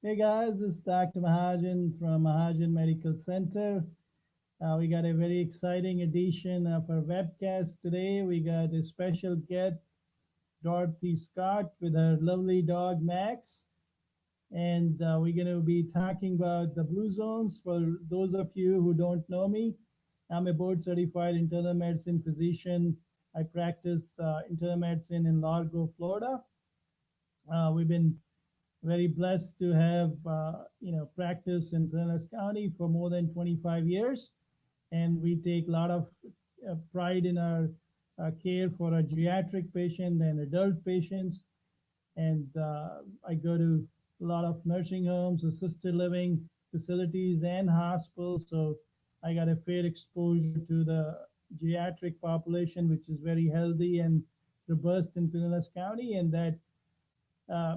Hey guys, this is Dr. Mahajan from Mahajan Medical Center. We got a very exciting edition of our webcast today. We got a special guest, Dorothy Scott, with her lovely dog Max. And we're going to be talking about the blue zones. For those of you who don't know me, I'm a board certified internal medicine physician. I practice internal medicine in Largo, Florida. We've been very blessed to have practice in Pinellas County for more than 25 years, and we take a lot of pride in our care for our geriatric patients and adult patients. And I go to a lot of nursing homes, assisted living facilities, and hospitals. So I got a fair exposure to the geriatric population, which is very healthy and robust in Pinellas County, and that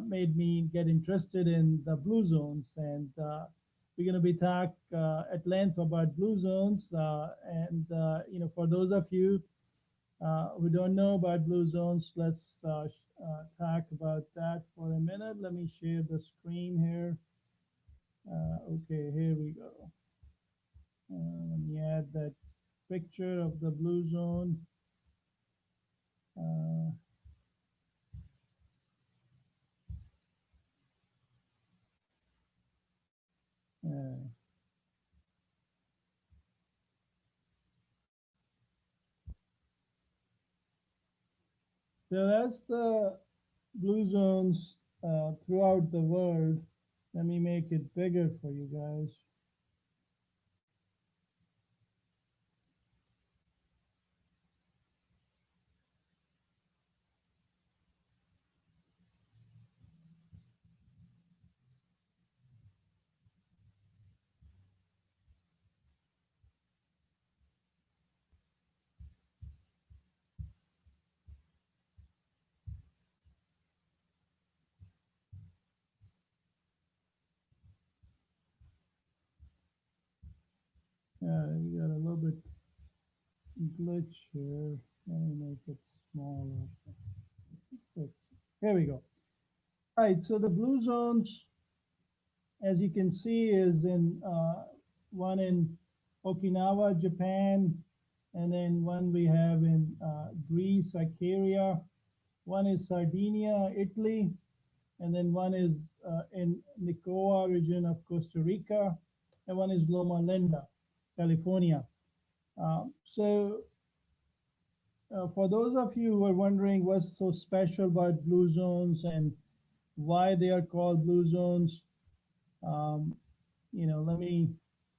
made me get interested in the blue zones. And we're going to be talk at length about blue zones. And for those of you who don't know about blue zones, let's talk about that for a minute. Let me share the screen here. Okay, here we go. Let me add that picture of the blue zone. Uh, uh, so that's the blue zones throughout the world. Let me make it bigger for you guys. We got a little bit glitch here. Let me make it smaller. Here we go. All right, so the blue zones, as you can see, is in one in Okinawa, Japan, and then one we have in Greece, Icaria. One is Sardinia, Italy, and then one is in Nicoya region of Costa Rica, and one is Loma Linda, California. So for those of you who are wondering what's so special about blue zones and why they are called blue zones, um, let me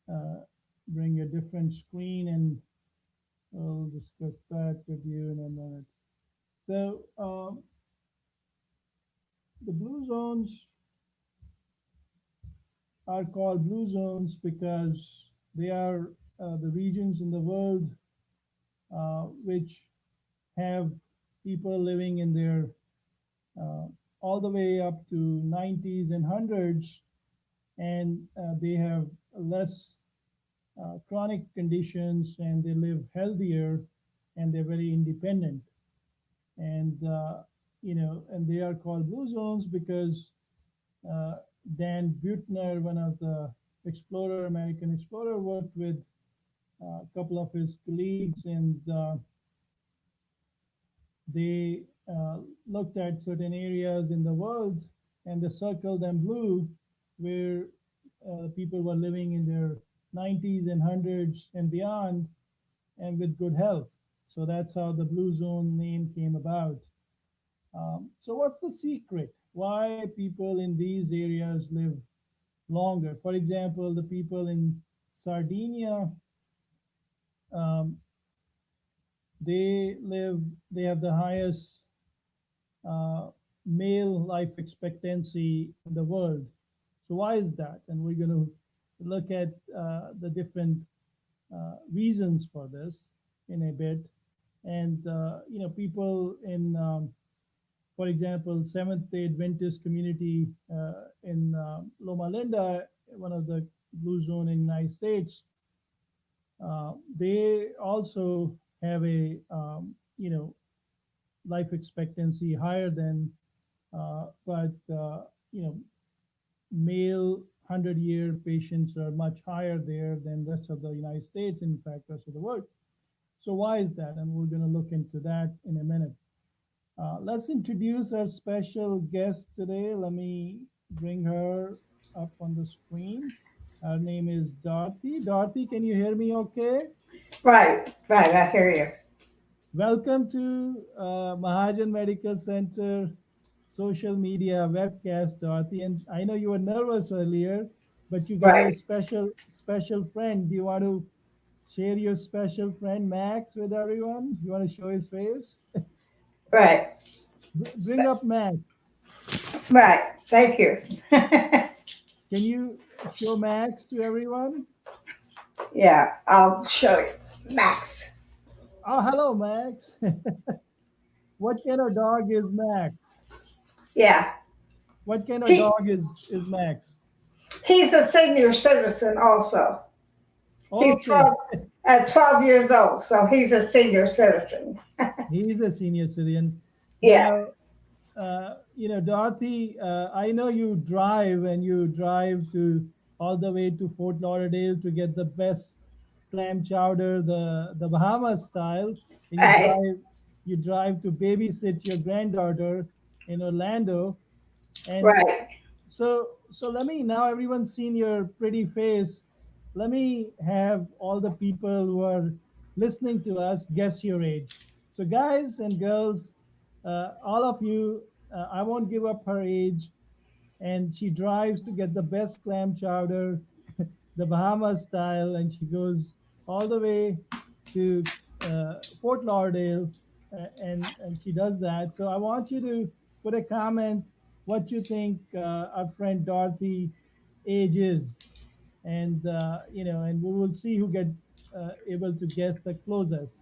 uh, bring a different screen and we'll discuss that with you in a minute. So the blue zones are called blue zones because they are the regions in the world which have people living in their uh, all the way up to 90s and hundreds, and they have less chronic conditions and they live healthier and they're very independent. And they are called blue zones because uh, Dan Buettner, one of the American explorer, worked with a couple of his colleagues, and they looked at certain areas in the world and they circled them blue where people were living in their 90s and hundreds and beyond and with good health. So that's how the blue zone name came about. So what's the secret? Why people in these areas live longer? For example, the people in Sardinia, um, they live, they have the highest uh, male life expectancy in the world. So why is that? And we're going to look at the different reasons for this in a bit. And people in, for example, Seventh Day Adventist community in Loma Linda, one of the blue zone in the United States, they also have a life expectancy higher than, but you know male 100-year patients are much higher there than rest of the United States, in fact, rest of the world. So why is that? And we're going to look into that in a minute. Let's introduce our special guest today. Let me bring her up on the screen. Her name is Dorothy. Dorothy, can you hear me okay? Right, right. I hear you. Welcome to Mahajan Medical Center social media webcast, Dorothy. And I know you were nervous earlier, but you got a Right, special friend. Do you want to share your special friend Max with everyone? You want to show his face? right, Bring up Max. right. Thank you. Can you show Max to everyone? Yeah, I'll show you. Max. Oh, hello, Max. What kind of dog is Max? Yeah, What kind of he dog is Max? he's a senior citizen also. He's Okay, 12 years old, so he's a senior citizen. he's a senior citizen. Yeah, Now, Dorothy, I know you drive and you drive to all the way to Fort Lauderdale to get the best clam chowder, the Bahamas style, and right, you drive to babysit your granddaughter in Orlando. And right. so let me, now everyone's seen your pretty face. Let me have all the people who are listening to us guess your age. So guys and girls, all of you, I won't give up her age, and she drives to get the best clam chowder, the Bahamas style, and she goes all the way to Fort Lauderdale, and she does that. So I want you to put a comment what you think our friend Dorothy age is, and and we will see who get able to guess the closest.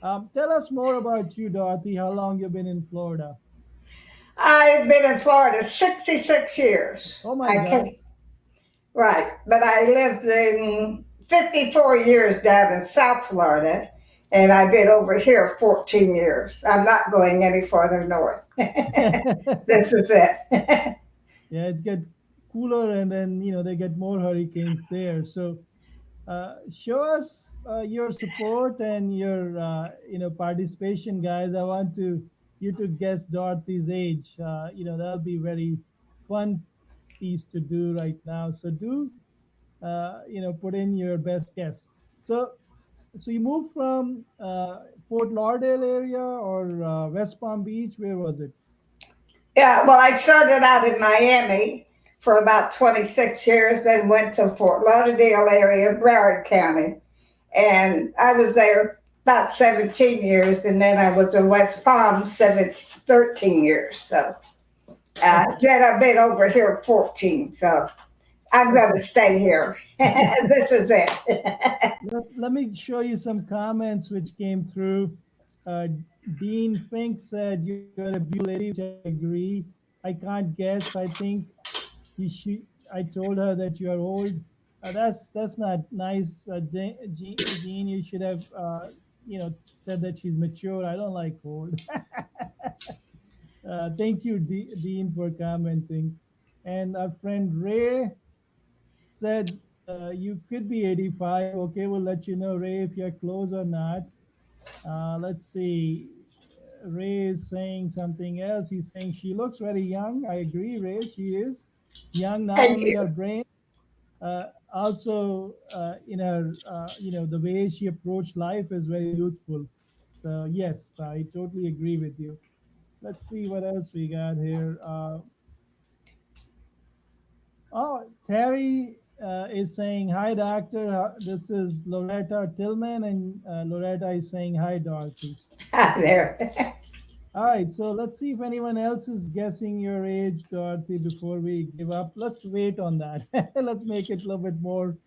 Tell us more about you, Dorothy. How long you've been in Florida? I've been in Florida 66 years. Oh my I God. came, right, but I lived in 54 years down in South Florida, and I've been over here 14 years. I'm not going any farther north. This is it. Yeah, it's get cooler, and then they get more hurricanes there. So show us your support and your participation, guys. I want to you to guess Dorothy's age. That'll be very fun piece to do right now. So do put in your best guess. So so you moved from Fort Lauderdale area or West Palm Beach? Where was it? Yeah, well, I started out in Miami for about 26 years, then went to Fort Lauderdale area, Broward County, and I was there about 17 years, and then I was in West Palm 13 years. So Okay. then I've been over here 14, so I'm going to Okay. stay here. This is it. Let me show you some comments which came through. Uh, Dean Fink said you're a beautiful lady, which I agree. I can't guess. I think I told her that you are old. That's not nice, Jean. You should have said that she's mature. I don't like old. Thank you, Dean, for commenting. And our friend Ray said you could be 85. Okay, we'll let you know, Ray, if you're close or not. Let's see. Ray is saying something else. He's saying she looks very young. I agree, Ray. She is young, not Thank only you. her brain, also in her, the way she approached life is very youthful. So, yes, I totally agree with you. Let's see what else we got here. Terry is saying, hi, doctor. This is Loretta Tillman, and Loretta is saying, hi, Dorothy. There. All right, so let's see if anyone else is guessing your age, Dorothy, before we give up. Let's wait on that. Let's make it a little bit more,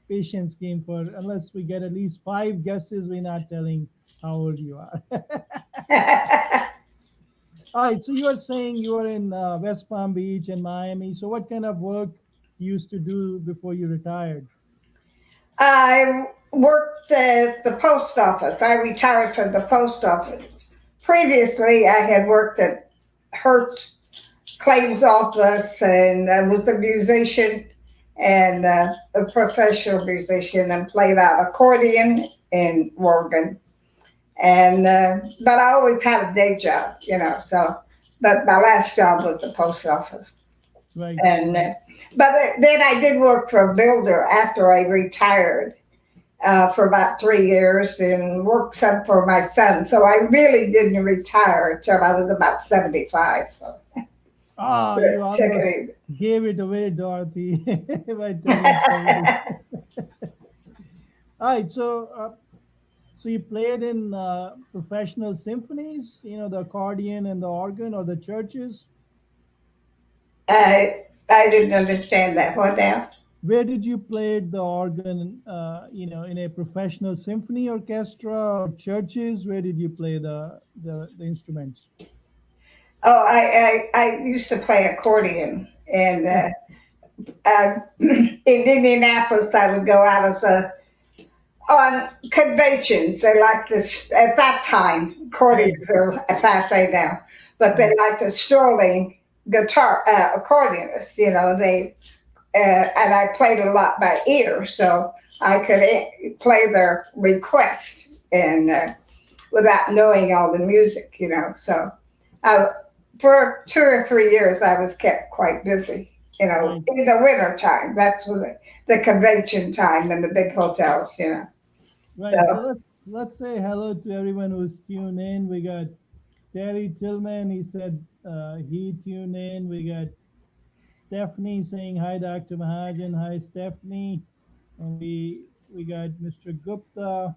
patience game for unless we get at least five guesses, we're not telling how old you are. All right, so you are saying you are in West Palm Beach and Miami. So what kind of work you used to do before you retired? I worked at the post office. I retired from the post office. Previously, I had worked at Hertz claims office, and I was a musician and a professional musician, and played out accordion and organ. And but I always had a day job, So, but my last job was the post office. Right. And but then I did work for a builder after I retired for about 3 years and worked some for my son. So I really didn't retire until I was about 75. So Ah, you took almost it gave it away, Dorothy, by telling 70. easy. All right, so you played in professional symphonies, the accordion and the organ, or the churches. I didn't understand that. What now? Where did you play the organ? In a professional symphony orchestra or churches? Where did you play the instruments? Oh, I used to play accordion. And Oh, in Indianapolis, I would go out as a on conventions. They like this at that time. right, Accordions are passe now, but they right, like the strolling guitar accordionists. They and I played a lot by ear, so I could play their request and without knowing all the music. So I, for 2 or 3 years, I was kept quite busy. right, In the winter time, that's when the convention time and the big hotels. right. So So let's say hello to everyone who's tuned in. We got Terry Tillman. He said he tuned in. We got Stephanie saying hi, Dr. Mahajan. Hi, Stephanie. And we got Mr. Gupta.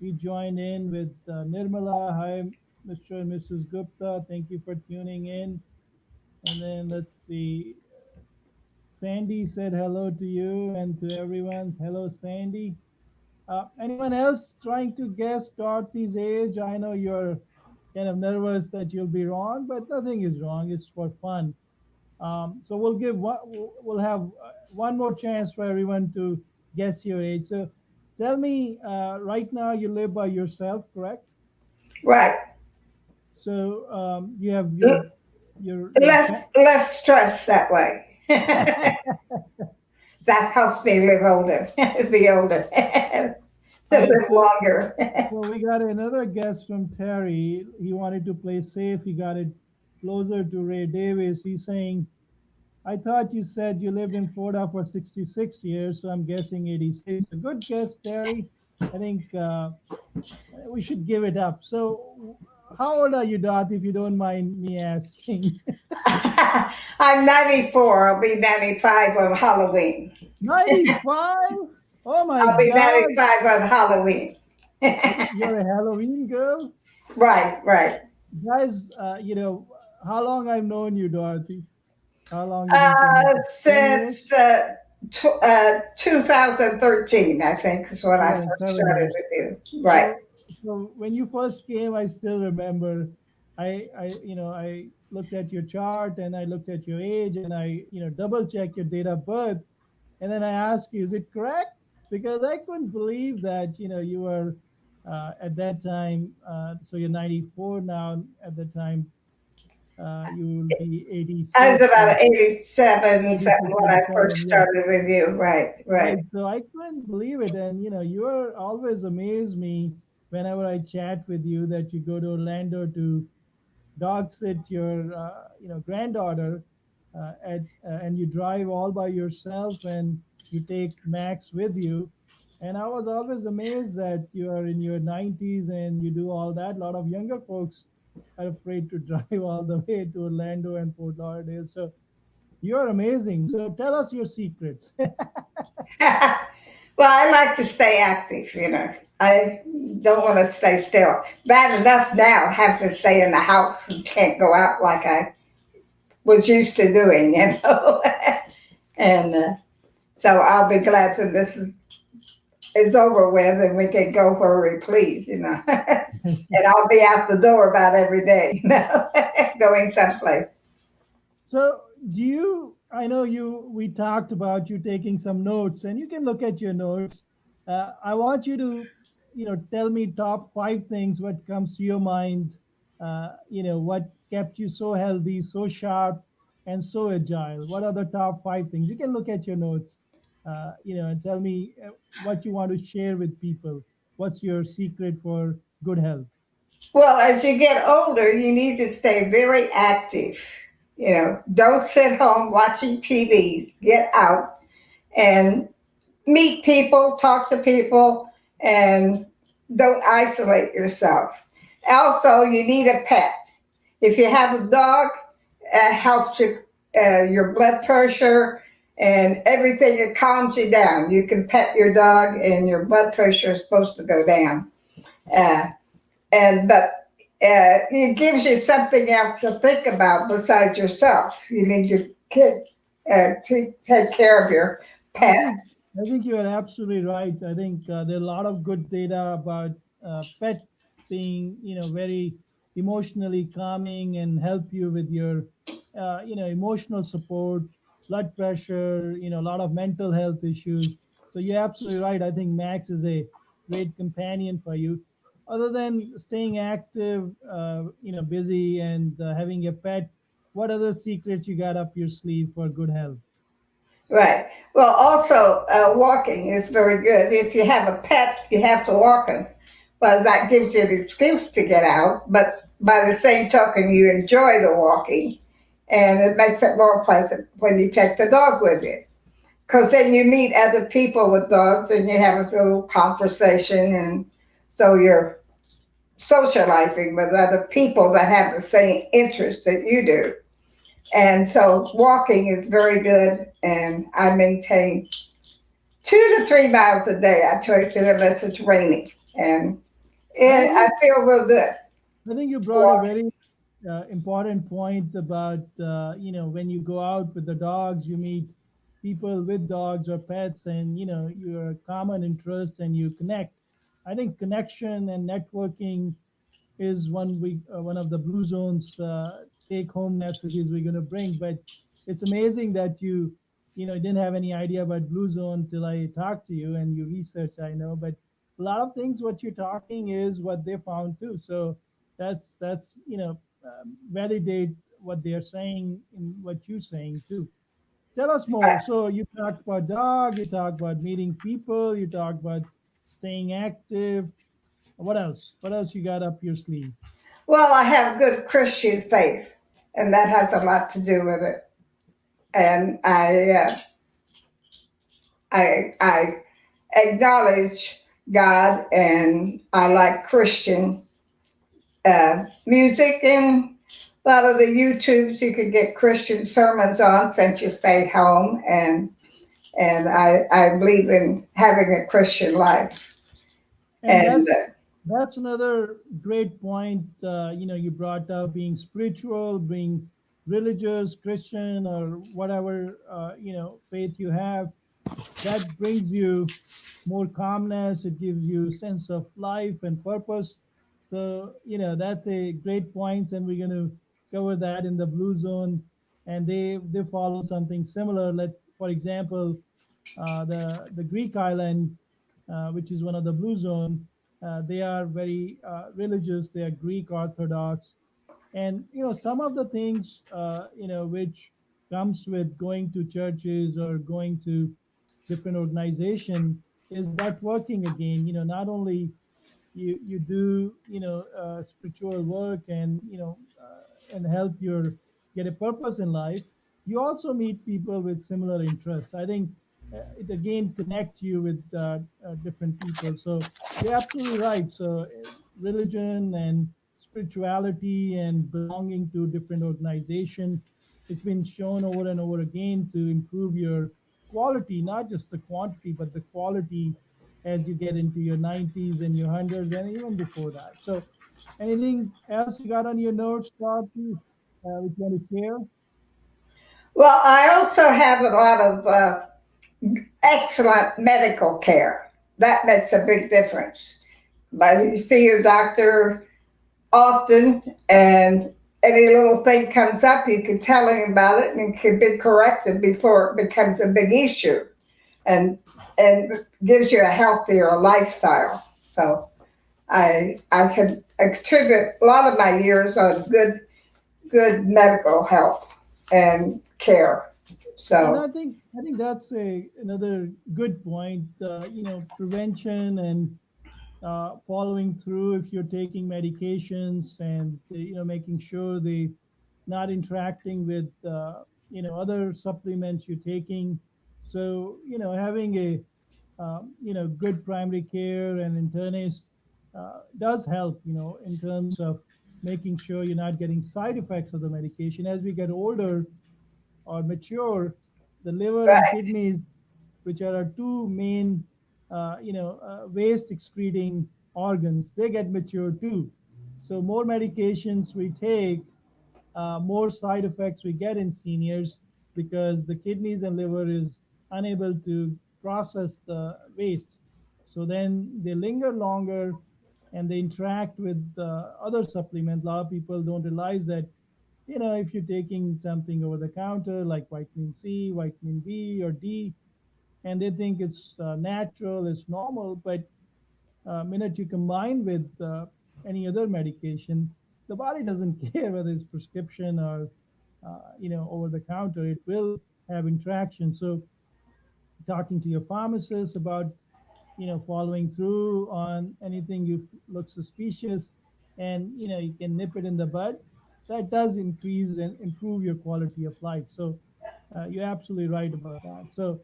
He joined in with Nirmala. Hi, Mr. and Mrs. Gupta. Thank you for tuning in. And then let's see. Sandy said hello to you and to everyone. Hello, Sandy. Anyone else trying to guess Dorothy's age? I know you're kind of nervous that you'll be wrong, but nothing is wrong. It's for fun. So we'll have one more chance for everyone to guess your age. So tell me, right now you live by yourself, correct? right, So you have L- your less stress that way. That helps me live older, be older, a All right. little longer. So we got another guest from Terry. He wanted to play safe. He got it closer to Ray Davis. He's saying, I thought you said you lived in Florida for 66 years, so I'm guessing 86. A good guess, Terry. I think we should give it up. So, how old are you, Dot, if you don't mind me asking? I'm 94. I'll be 95 on Halloween. 95? Oh my I'll be God. 95 on Halloween. You're a Halloween girl? Right, right. Guys, how long I've known you, Dorothy? How long you've been connected? 10 years? Since 2013, I think, is when I Yeah, first 7 years. started with you. Right. So when you first came, I still remember. I looked at your chart and I looked at your age and I double checked your date of birth, and then I asked you, is it correct? Because I couldn't believe that you were at that time. So you're 94 now. At the time, you will be I was 86 and about 87, 86, when I first 87. Yeah. started with you. Right, right. Right. So I couldn't believe it. And you are always amaze me whenever I chat with you that you go to Orlando to dog sit your granddaughter and you drive all by yourself and you take Max with you. And I was always amazed that you are in your 90s and you do all that. A lot of younger folks are afraid to drive all the way to Orlando and Fort Lauderdale. So you are amazing. So tell us your secrets. Well, I like to stay active. I don't want to stay still. Bad enough now, have to stay in the house and can't go out like I was used to doing. And so I'll be glad when this is over with and we can go where we please. And I'll be out the door about every day, going someplace. So, I know we talked about you taking some notes, and you can look at your notes. I want you to, tell me top five things what comes to your mind, what kept you so healthy, so sharp, and so agile. What are the top five things? You can look at your notes, and tell me what you want to share with people. What's your secret for good health? Well, as you get older, you need to stay very active. Don't sit home watching TVs. Get out and meet people, talk to people, and don't isolate yourself. Also, you need a pet. If you have a dog, it helps your blood pressure and everything. It calms you down. You can pet your dog, and your blood pressure is supposed to go down. Uh, but it gives you something else to think about besides yourself. You need your kid to take care of your I pet. think I think you are absolutely right. I think there are a lot of good data about pets being, very emotionally calming and help you with your, emotional support, blood pressure, a lot of mental health issues. So you're absolutely right. I think Max is a great companion for you. Other than staying active, busy and having a pet, what other secrets you got up your sleeve for good health? Right. Well, also, walking is very good. If you have a pet, you have to walk them. Well, that gives you the excuse to get out, but by the same token, you enjoy the walking, and it makes it more pleasant when you take the dog with you. Because then you meet other people with dogs and you have a little conversation, and so you're socializing with other people that have the same interests that you do. And so walking is very good, and I maintain 2 to 3 miles a day. I try to unless it's raining, and I I think feel real good I think you brought a walking. very important point about when you go out with the dogs, you meet people with dogs or pets, and your common interests and you connect. I think connection and networking is one of the Blue Zone's take home messages we're going to bring. But it's amazing that you didn't have any idea about Blue Zone till I talked to you and you researched. I know, but a lot of things what you're talking is what they found too. So that's validate what they're saying in what you're saying too. Tell us more. So you talked about dog, you talked about meeting people, you talked about staying active. What else? What else you got up your sleeve? Well, I have good Christian faith, and that has a lot to do with it. And I acknowledge God, and I like Christian music, and a lot of the YouTubes you could get Christian sermons on since you stay home, and I believe in having a Christian life. And And that's another great point. You brought up being spiritual, being religious, Christian, or whatever faith you have. That brings you more calmness. It gives you sense of life and purpose. So that's a great point, and we're going to cover that in the Blue Zone. And they follow something similar. Let For example, the Greek island, which is one of the Blue Zone. They are very religious. They are Greek Orthodox, and some of the things which comes with going to churches or going to different organization is networking again. Not only you do spiritual work and and help your get a purpose in life, you also meet people with similar interests. I think it again connect you with different people. So you're absolutely right. So religion and spirituality and belonging to different organization, it's been shown over and over again to improve your quality, not just the quantity but the quality, as you get into your 90s and your hundreds and even before that. So, anything else you got on your notes, Dorothy, which you want to share? well, I also have a lot of excellent medical care. That makes a big difference. But you see your doctor often, and any little thing comes up, you can tell him about it, and it can be corrected before it becomes a big issue, and and gives you a healthier lifestyle. So I can attribute a lot of my years on good medical help. and care. And So I think that's another good point. Prevention and following through if you're taking medications and making sure they not interacting with other supplements you're taking. So having a good primary care and internist does help, in terms of making sure you're not getting side effects of the medication. As we get older or mature, the liver and right, kidneys, which are our two main, waste excreting organs, they get mature too. So more medications we take, more side effects we get in seniors because the kidneys and liver is unable to process the waste. So then they linger longer and they interact with other supplements. A lot of people don't realize that, if you're taking something over the counter like vitamin C, vitamin B, or D, and they think it's natural, it's normal, but minute you combine with any other medication, the body doesn't care whether it's prescription or over the counter. It will have interaction. So talking to your pharmacist about following through on anything you look suspicious, and you can nip it in the bud, that does increase and improve your quality of life. So you're absolutely right about that. So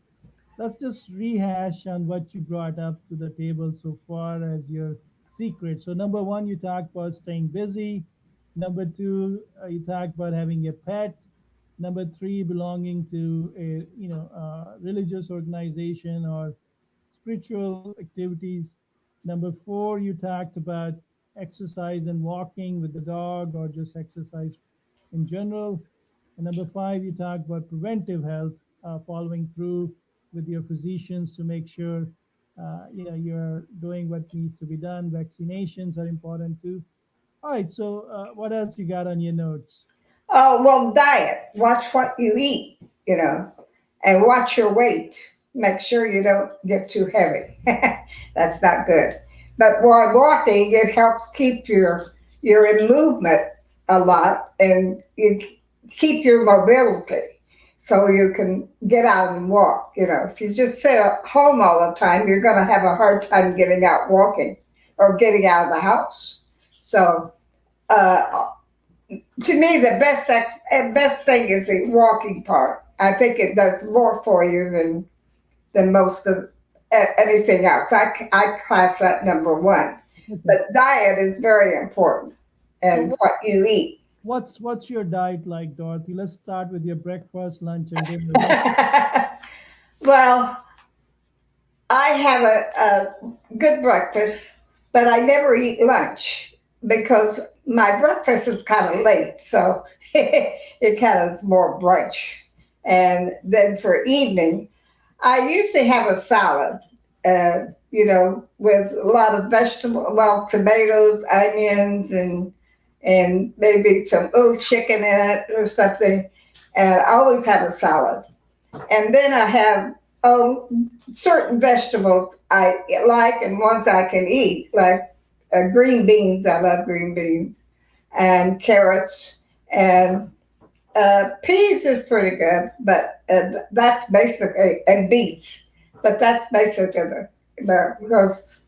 let's just rehash on what you brought up to the table so far as your secret. So number one, you talked about staying busy. Number two, you talked about having a pet. Number three, belonging to a religious organization or spiritual activities. Number four, you talked about exercise and walking with the dog or just exercise in general. And number five, you talked about preventive health, following through with your physicians to make sure you're doing what needs to be done. Vaccinations are important too. All right, so what else you got on your notes? oh well, diet. Watch what you eat, and watch your weight. Make sure you don't get too heavy. That's not good. But while walking, it helps keep your in movement a lot, and you keep your mobility, so you can get out and walk. If you just sit at home all the time, you're going to have a hard time getting out walking or getting out of the house. So uh, to me, the best thing is the walking part. I think it does more for you than most of anything else. I class that number one. Okay. But diet is very important, So and what you eat. what's your diet like, Dorothy? Let's start with your breakfast, lunch, and dinner. What? Well, I have a good breakfast, but I never eat lunch because my breakfast is kind of late, so it kind of is more brunch. And then for evening, I usually have a salad, with a lot of vegetable, well, tomatoes, onions, and maybe some little chicken in it or something. And I always have a salad. And then I have certain vegetables I like and ones I can eat, like green beans. I love green beans and carrots and peas is pretty good, but that's basically and beets. But that's basically the because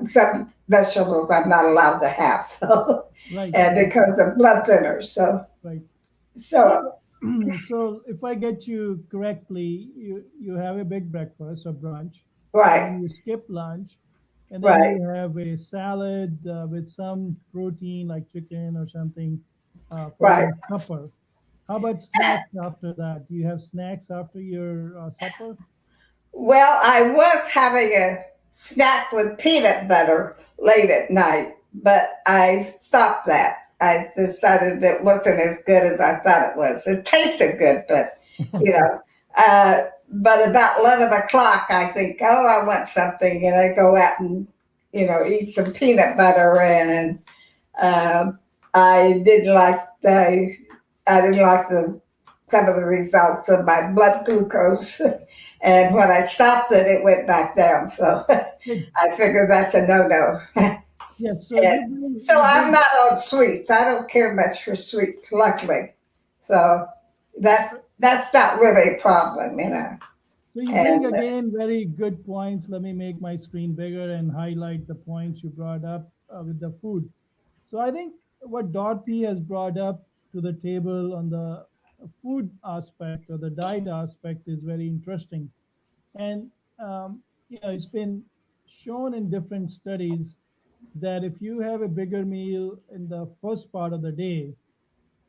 some vegetables I'm not allowed to have, so Right, and right, because of blood thinners. So right. so So, so if I get you correctly, you have a big breakfast or brunch, and right, then you skip lunch, and then right, you have a salad with some protein like chicken or something for right. your supper. How about snacks after that? Do you have snacks after your supper? Well, I was having a snack with peanut butter late at night, but I stopped that. I decided that it wasn't as good as I thought it was. It tasted good, but you know. But about 11 o'clock, I think, oh, I want something, and I go out and eat some peanut butter, and um, I didn't like the I didn't like the some of the results of my blood glucose. And when I stopped it, it went back down. So Good. I figured that's a no-no. Yes. So And so you I'm bring not on sweets. I don't care much for sweets, luckily. So that's not really a problem, you know. So you bring And again very good points. Let me make my screen bigger and highlight the points you brought up with the food. So I think what Dorothy has brought up to the table on the food aspect or the diet aspect is very interesting. And it's been shown in different studies that if you have a bigger meal in the first part of the day,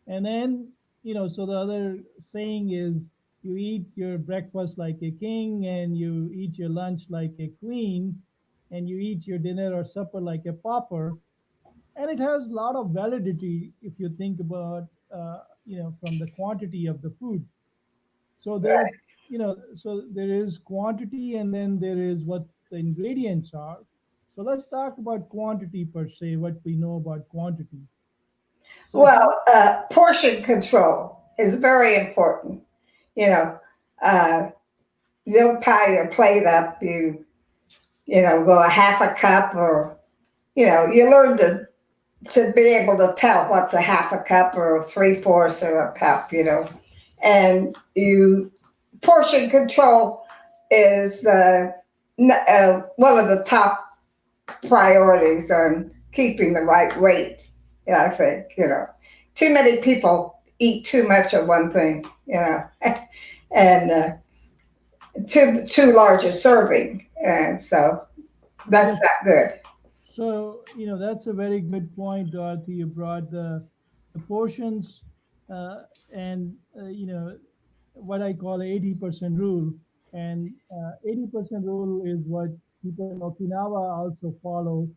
and then, so the other saying is you eat your breakfast like a king, and you eat your lunch like a queen, and you eat your dinner or supper like a pauper. And it has a lot of validity if you think about, from the quantity of the food. So there is quantity, and then there is what the ingredients are. So let's talk about quantity per se, what we know about quantity. So if you, well, portion control is very important. You know, uh, you don't pile your plate up. You go a half a cup, or you learn to be able to tell what's a half a cup or three-fourths of a cup. And you portion control is one of the top priorities on keeping the right weight. Yeah, I think too many people eat too much of one thing, and too large a serving, and so that's so not good. that's a very good point, Dorothy. You brought the portions, and what I call 80% rule. And 80% rule is what people in Okinawa also follow,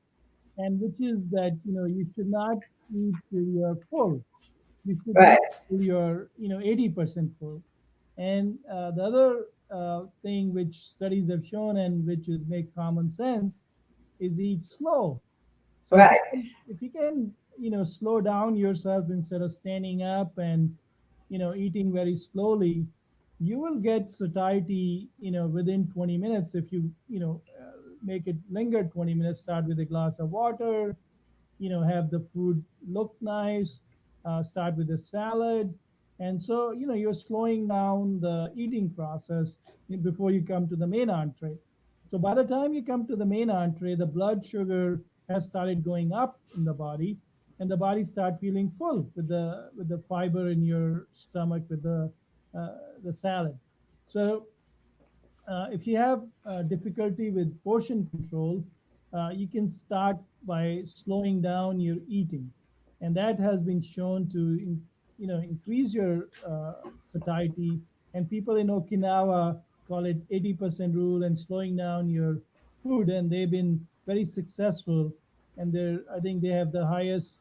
and which is that you should not eat till you're full. You should eat Right, till you're 80% full. And the other thing which studies have shown and which is make common sense is eat slow. So right, if you can slow down yourself instead of standing up and eating very slowly, you will get satiety within 20 minutes if you make it linger 20 minutes. Start with a glass of water, have the food look nice, start with a salad. And so you're slowing down the eating process before you come to the main entree. So by the time you come to the main entree, the blood sugar has started going up in the body, and the body start feeling full with the fiber in your stomach, with the salad. So if you have difficulty with portion control, you can start by slowing down your eating, and that has been shown to increase your satiety. And people in Okinawa call it 80% rule and slowing down your food, and they've been very successful. And I think they have the highest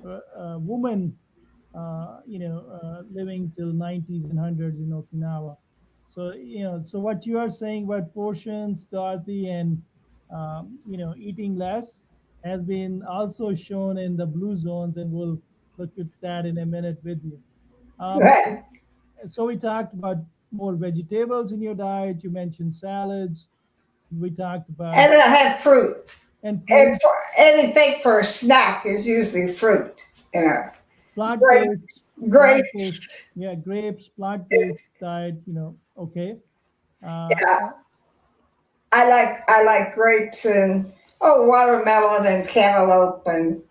woman living till 90s and hundreds in Okinawa. So, so what you are saying about portions, Dorothy, and, eating less has been also shown in the blue zones, and we'll look at that in a minute with you. Um, right. so we talked about more vegetables in your diet. You mentioned salads. We talked about And I have fruit. and And fruit, for anything for a snack is usually fruit. You know, grape, plant-based, plant-based, grapes. yeah, grapes, plant-based Is, diet. Okay. Uh, yeah, I like grapes and watermelon and cantaloupe and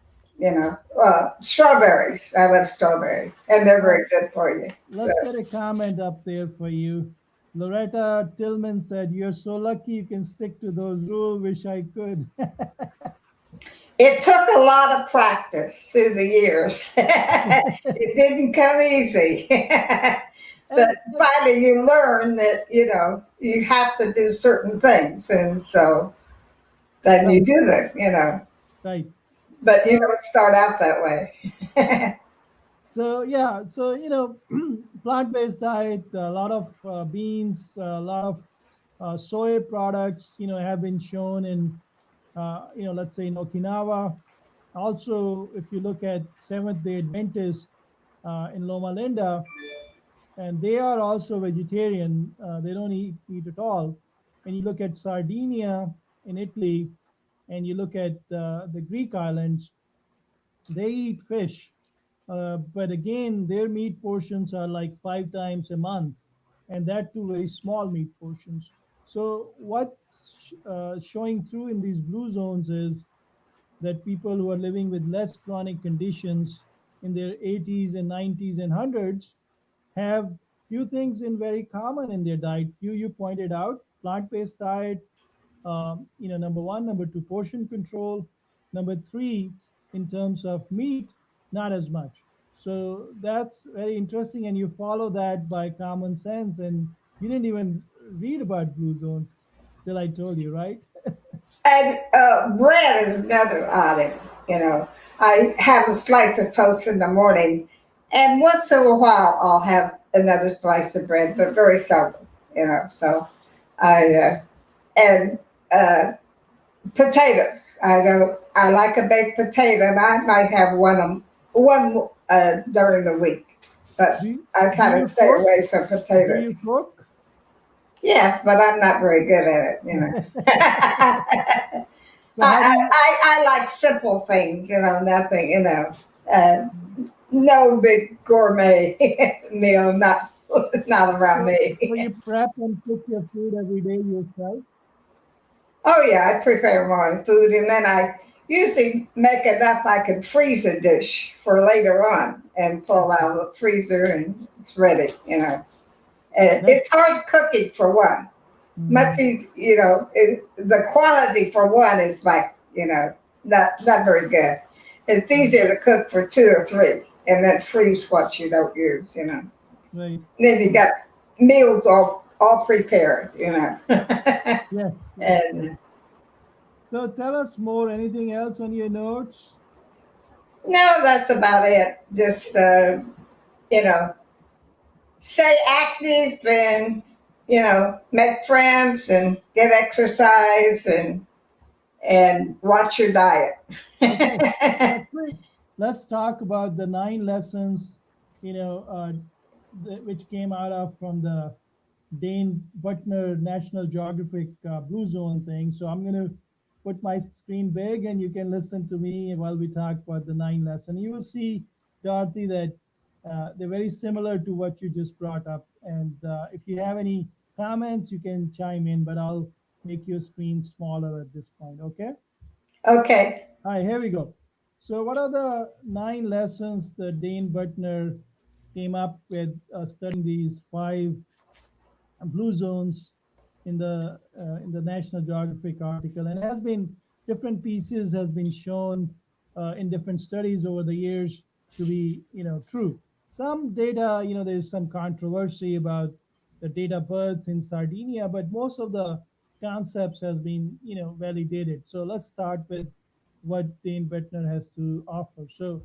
strawberries. I love strawberries, and they're uh, very good for you. So, let's get a comment up there for you. Loretta Tillman said, "You're so lucky you can stick to those rules. Wish I could." it took a lot of practice through the years. It didn't come easy. But But finally, you learn that you have to do certain things, and so then you right, do them. right. But you So, don't start out that way. so yeah, so plant-based diet, a lot of beans, a lot of soy products, have been shown in, let's say in Okinawa. Also, if you look at Seventh Day Adventists in Loma Linda, and they are also vegetarian. They don't eat at all. And you look at Sardinia in Italy, and you look at the Greek islands, they eat fish. But again, their meat portions are like 5 times a month, and that too very small meat portions. So what's showing through in these blue zones is that people who are living with less chronic conditions in their 80s and 90s and hundreds have few things in very common in their diet. Few you pointed out: plant-based diet, number one, number two, portion control, number three, in terms of meat, not as much. So that's very interesting, and you follow that by common sense, and you didn't even read about blue zones till I told you, right? And bread is another item. You know, I have a slice of toast in the morning, and once in a while I'll have another slice of bread, but very seldom. You know, so I and uh, potatoes. I don't. I like a baked potato, and I might have one during the week, Do but you, I do kind of you stay cook? away from Do you potatoes. cook? Yes, but I'm not very good at it. You know. So how do you? I like simple things, you know, nothing, uh, no big gourmet meal, not around So, me. so you prep and cook your food every day yourself? Oh yeah, I prepare my own food, and then I usually make enough I can freeze a dish for later on and pull out of the freezer and it's ready. You know, and That. it's hard cooking for one. It's much Mhm. easier, the quality for one is like, not very good. It's Right. easier to cook for two or three and then freeze what you don't use, you know. Right. Then you got meals all prepared, you know. Yes. Yes. Yes. And So tell us more. Anything else on your notes? no, that's about it. Just, you know, stay active and, make friends and get exercise and watch your diet. Okay. That's great. Let's talk about the 9 lessons. You know, which came out of from the Dane Butner National Geographic Blue Zone thing. So I'm going to put my screen big and you can listen to me while we talk about the 9 lesson. You will see, Dorothy, that they're very similar to what you just brought up. And if you have any comments, you can chime in, but I'll make your screen smaller at this point. Okay. Okay. All right, here we go. So, what are the 9 lessons that Dane Butner came up with studying these five blue zones in the National Geographic article, and has been different pieces has been shown in different studies over the years to be true. Some data, there's some controversy about the date of birth in Sardinia, but most of the concepts has been validated. So let's start with what Dane Bettner has to offer. So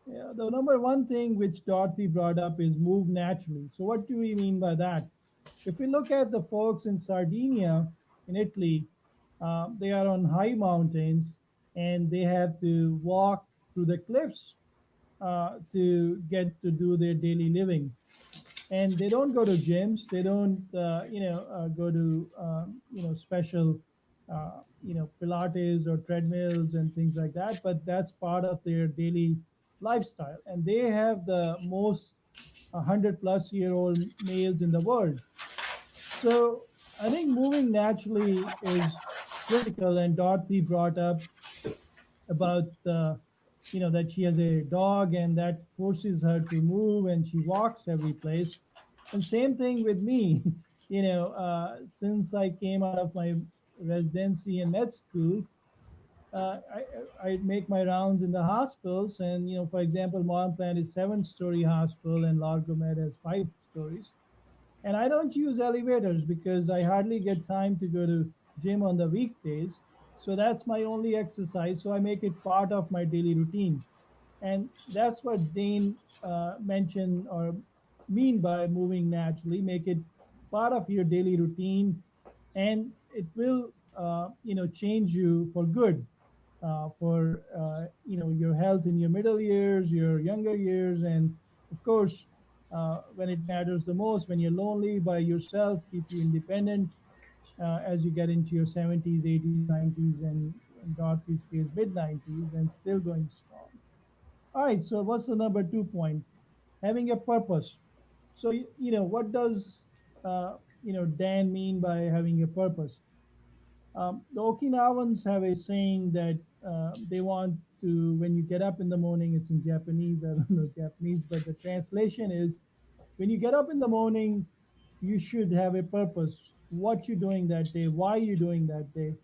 yeah, the number one thing which Dorothy brought up is move naturally. So what do we mean by that? If we look at the folks in Sardinia, in Italy, they are on high mountains and they have to walk through the cliffs to get to do their daily living. And they don't go to gyms. They don't, go to, special, Pilates or treadmills and things like that. But that's part of their daily lifestyle. And they have the most 100-plus-year-old males in the world. So I think moving naturally is critical. And Dorothy brought up about that she has a dog and that forces her to move and she walks every place. And same thing with me. Since I came out of my residency and med school, I make my rounds in the hospitals. And for example, Modern Plant is 7-story hospital and Largo Med has 5 stories. And I don't use elevators because I hardly get time to go to gym on the weekdays. So that's my only exercise. So I make it part of my daily routine. And that's what Dane mentioned or mean by moving naturally. Make it part of your daily routine, and it will change you for good, for your health in your middle years, your younger years, and of course when it matters the most, when you're lonely by yourself, keep you independent as you get into your 70s, 80s, 90s, and in Dorothy's case, mid 90s, and still going strong. All right, so what's the number 2 point? Having a purpose. So, what does, Dan mean by having a purpose? The Okinawans have a saying that they want to, when you get up in the morning, it's in Japanese, I don't know Japanese, but the translation is when you get up in the morning, you should have a purpose. What you're doing that day, why you're doing that day,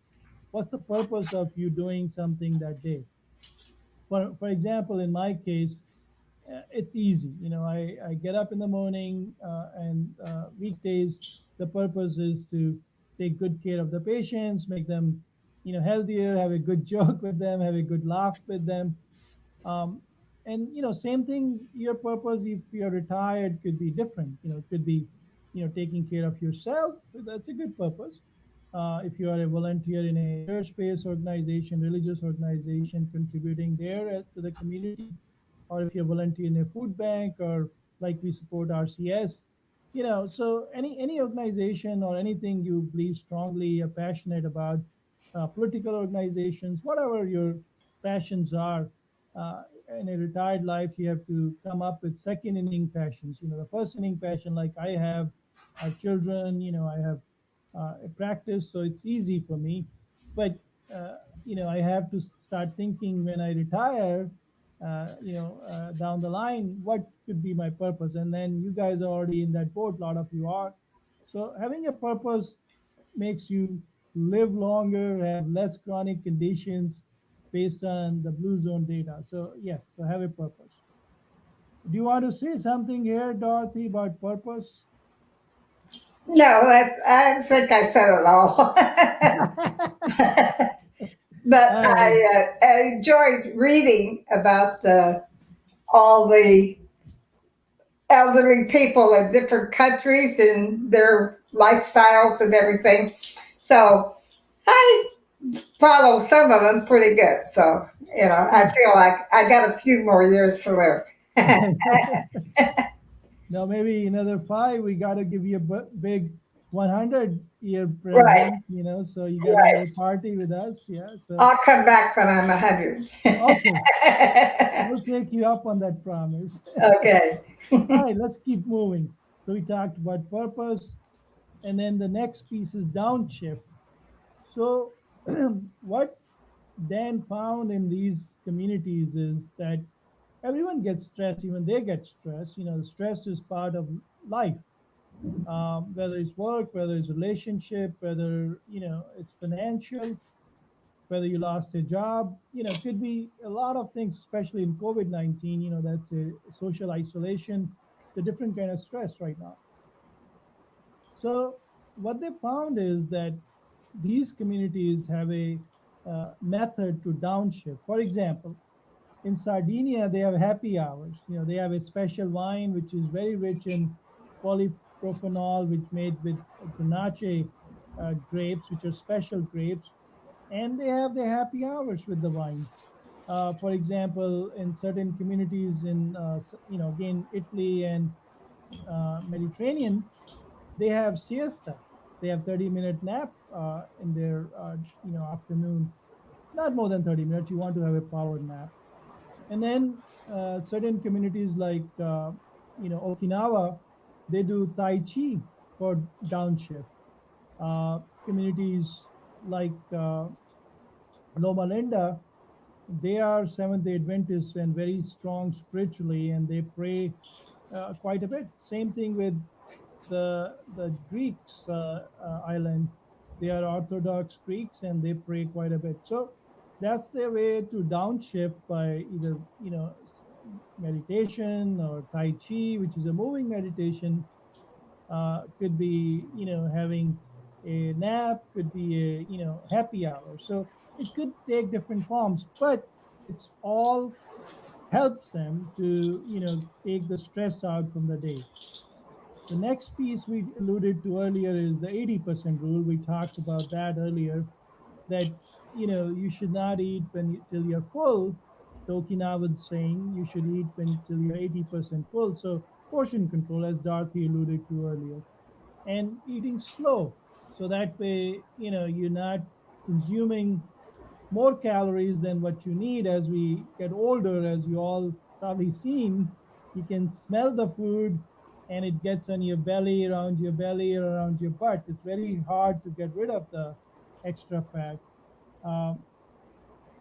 what's the purpose of you doing something that day. For example, in my case, it's easy. I get up in the morning and weekdays, the purpose is to take good care of the patients, make them, healthier, have a good joke with them, have a good laugh with them. um, and same thing, your purpose if you're retired could be different. It could be taking care of yourself. That's a good purpose. If you are a volunteer in a church-based organization, religious organization, contributing there to the community, or if you're volunteer in a food bank, or like we support RCS. So any organization or anything you believe strongly, are passionate about, political organizations, whatever your passions are. uh, in a retired life, you have to come up with second inning passions. The first inning passion, like I have children. I have a practice, so it's easy for me. But uh, I have to start thinking when I retire, down the line, what could be my purpose? And then you guys are already in that boat. A lot of you are. So having a purpose makes you live longer, have less chronic conditions based on the blue zone data. So yes, so have a purpose. Do you want to say something here, Dorothy, about purpose? No, I think I said it all. But All right. I enjoyed reading about all the elderly people in different countries and their lifestyles and everything. So I follow some of them pretty good. So, I Good. feel like I got a few more years to live. Now maybe another five. We got to give you a big 100-year Right, present. So you got to have right. a party with us. Yeah. So I'll come back when I'm 100. okay, we'll take you up on that promise. Okay. All right, let's keep moving. So we talked about purpose, and then the next piece is downshift. So what Dan found in these communities is that everyone gets stressed, even they get stressed. The stress is part of life, whether it's work, whether it's relationship, whether it's financial, whether you lost a job. Could be a lot of things, especially in COVID-19. That's a social isolation. It's a different kind of stress right now. So what they found is that these communities have a method to downshift. For example, in Sardinia, they have happy hours. They have a special wine which is very rich in polyprophenol, which made with Grenache grapes, which are special grapes, and they have the happy hours with the wine. For example, in certain communities in again Italy and Mediterranean, they have siesta. They have 30-minute nap in their afternoon. Not more than 30 minutes. You want to have a power nap. And then certain communities like Okinawa, they do Tai Chi for downshift. Communities like Loma Linda, they are Seventh Day Adventists and very strong spiritually, and they pray quite a bit. Same thing with the Greeks island. They are Orthodox Greeks and they pray quite a bit. So that's their way to downshift by either meditation or Tai Chi, which is a moving meditation. Could be having a nap, could be a happy hour. So it could take different forms, but it's all helps them to take the stress out from the day. The next piece we alluded to earlier is the 80% rule. We talked about that earlier, that you should not eat till you're full. The Okinawan saying you should eat till you're 80% full. So portion control, as Dorothy alluded to earlier, and eating slow. So that way, you're not consuming more calories than what you need. As we get older, as you all probably seen, you can smell the food and it gets on your belly, or around your butt. It's very hard to get rid of the extra fat. Um,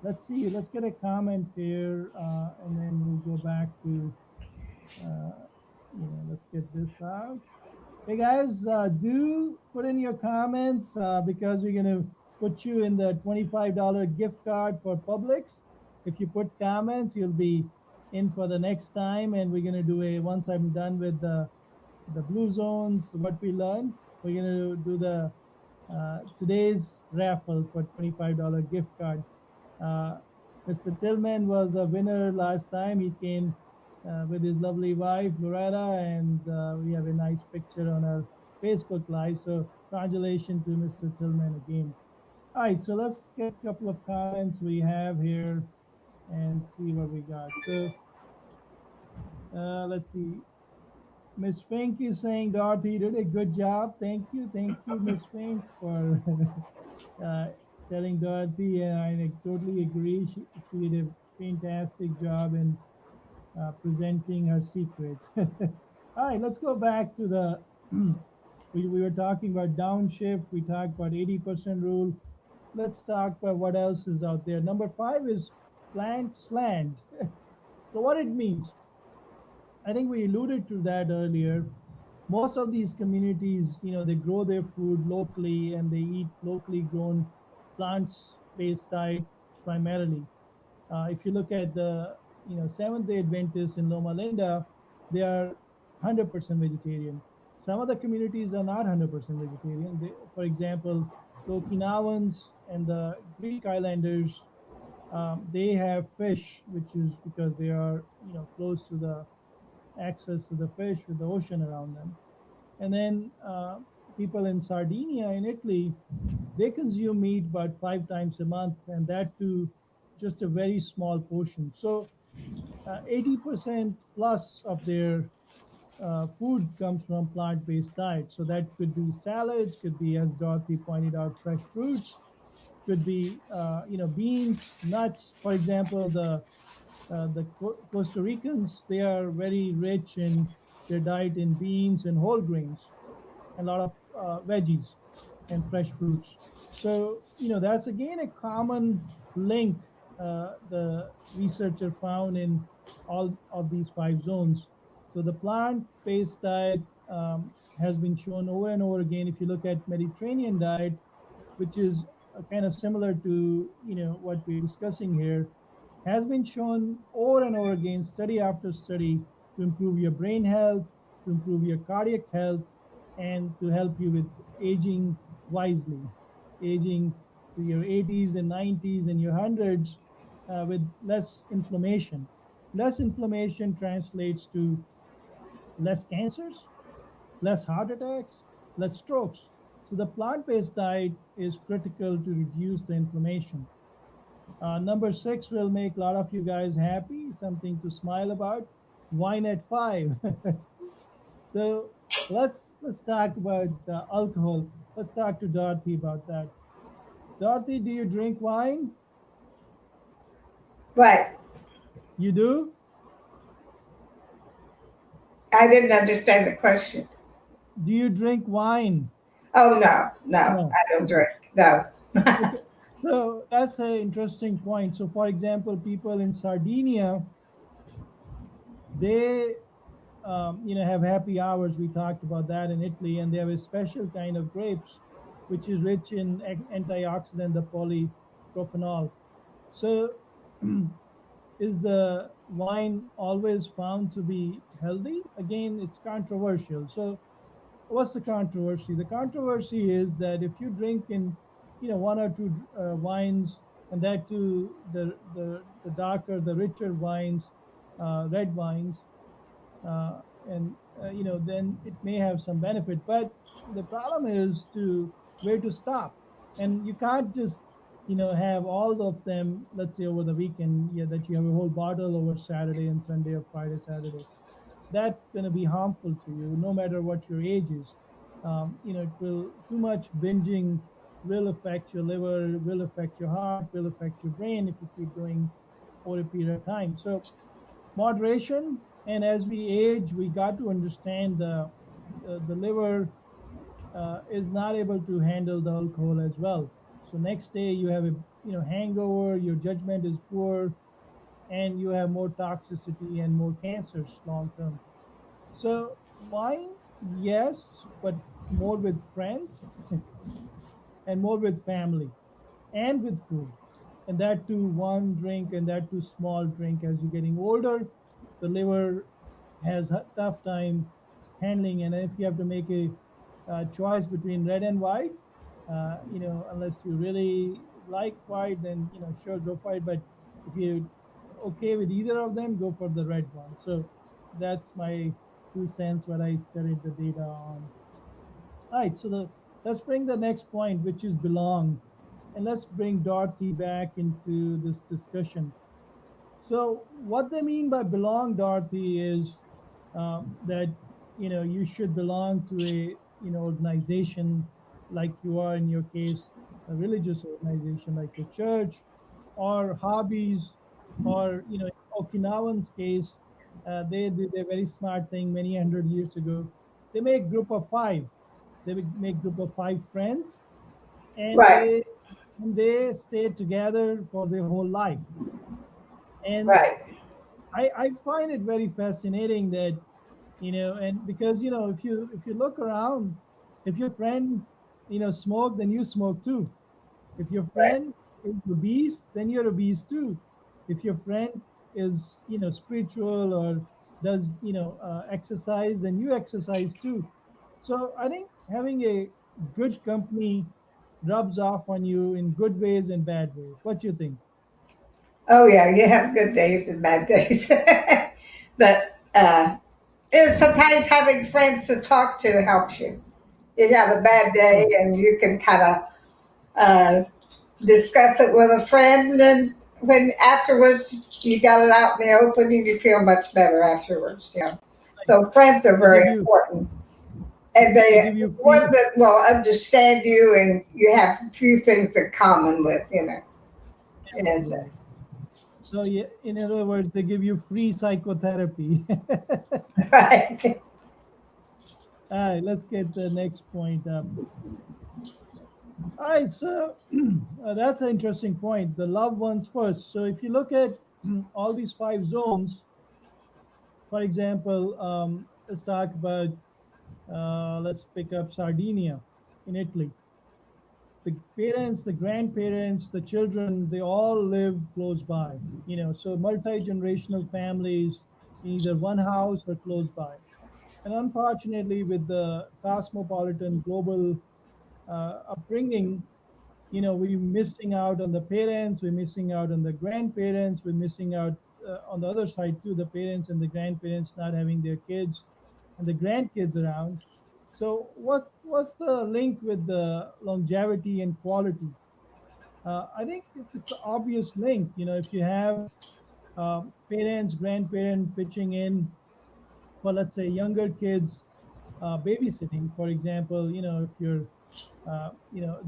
let's see, let's get a comment here, and then we'll go back to, uh, let's get this out. Hey guys, do put in your comments, because we're going to put you in the $25 gift card for Publix. If you put comments, you'll be in for the next time. And we're going to do a, once I'm done with the blue zones, what we learned, we're going to do the today's raffle for $25 gift card. Uh, Mr. Tillman was a winner last time. He came with his lovely wife, Loretta, and we have a nice picture on our Facebook Live. So, congratulations to Mr. Tillman again. All right, so let's get a couple of comments we have here and see what we got. So, let's see. Miss Fink is saying, Dorothy did a good job. Thank you, Miss Fink, for uh, telling Dorothy. I totally agree. She did a fantastic job in presenting her secrets. All right, let's go back to the. We were talking about downshift. We talked about 80% rule. Let's talk about what else is out there. Number five is plant slant. So what it means, I think we alluded to that earlier. Most of these communities, they grow their food locally and they eat locally grown plants-based diet primarily. If you look at the, Seventh Day Adventists in Loma Linda, they are 100% vegetarian. Some of the communities are not 100% vegetarian. For example, the Okinawans and the Greek Islanders, they have fish, which is because they are, close to the access to the fish with the ocean around them. And then people in Sardinia in Italy, they consume meat about 5 times a month, and that too just a very small portion. So 80% plus of their food comes from plant-based diet. So that could be salads, could be, as Dorothy pointed out, fresh fruits, could be beans, nuts. For example, the Costa Ricans, they are very rich in their diet in beans and whole grains, and a lot of veggies and fresh fruits. So, that's again a common link the researcher found in all of these five zones. So, the plant based diet has been shown over and over again. If you look at Mediterranean diet, which is kind of similar to what we're discussing here, has been shown over and over again, study after study, to improve your brain health, to improve your cardiac health, and to help you with aging wisely, aging to your 80s and 90s and your hundreds with less inflammation. Less inflammation translates to less cancers, less heart attacks, less strokes. So the plant-based diet is critical to reduce the inflammation. Number six will make a lot of you guys happy, something to smile about. Wine at five. So let's talk about alcohol. Let's talk to Dorothy about that. Dorothy, do you drink wine? But You do? I didn't understand the question. Do you drink wine? Oh, no, no, No. I don't Okay. drink. No. Okay. So that's an interesting point. So, for example, people in Sardinia, they have happy hours. We talked about that in Italy, and they have a special kind of grapes, which is rich in antioxidant, the polyprophenol. So, is the wine always found to be healthy? Again, it's controversial. So, what's the controversy? The controversy is that if you drink in, one or two wines, and that too the darker, the richer wines, red wines, and then it may have some benefit. But the problem is to where to stop, and you can't just have all of them. Let's say over the weekend, yeah, that you have a whole bottle over Saturday and Sunday, or Friday, Saturday. That's going to be harmful to you, no matter what your age is. It will too much binging will affect your liver, will affect your heart, will affect your brain if you keep doing over a period of time. So moderation, and as we age, we got to understand the liver is not able to handle the alcohol as well. So next day you have a hangover, your judgment is poor, and you have more toxicity and more cancers long term. So wine, yes, but more with friends and more with family and with food. And that too, one drink and that too small drink. As you're getting older, the liver has a tough time handling. And if you have to make a choice between red and white, unless you really like white, then sure, go for it. But if you're okay with either of them, go for the red one. So that's my 2 cents what I studied the data on. All right, so let's bring the next point, which is belong, and let's bring Dorothy back into this discussion. So, what they mean by belong, Dorothy, is that you should belong to a organization, like you are in your case, a religious organization like your church, or hobbies, or Okinawan's case, they did a very smart thing many hundred years ago. They make group of five. They would make group of five friends, and Right, they stay together for their whole life. And right, I find it very fascinating that and because if you look around, if your friend smoke, then you smoke too. If your right. friend is obese, then you're obese too. If your friend is spiritual or does exercise, then you exercise too. So I think having a good company rubs off on you in good ways and bad ways. What do you think? Oh yeah, you have good days and bad days. But sometimes having friends to talk to helps you. You have a bad day, Sure. and you can kind of uh, discuss it with a friend, and then when afterwards you got it out in the open, and you feel much better afterwards. Right. So friends are They very give you important, and they they give you ones free. that will understand you, and you have a few things in common with. And Absolutely. So yeah, in other words, they give you free psychotherapy. right, All right, let's get the next point up. All right, so that's an interesting point. The loved ones first. So if you look at all these five zones, for example, let's talk about, let's pick up Sardinia in Italy. The parents, the grandparents, the children, they all live close by. So multi-generational families in either one house or close by. And unfortunately, with the cosmopolitan global upbringing, we're missing out on the parents, we're missing out on the grandparents, we're missing out on the other side too, the parents and the grandparents not having their kids and the grandkids around. So what's the link with the longevity and quality? I think it's an obvious link. If you have parents, grandparents pitching in for, let's say, younger kids, babysitting, for example. If you're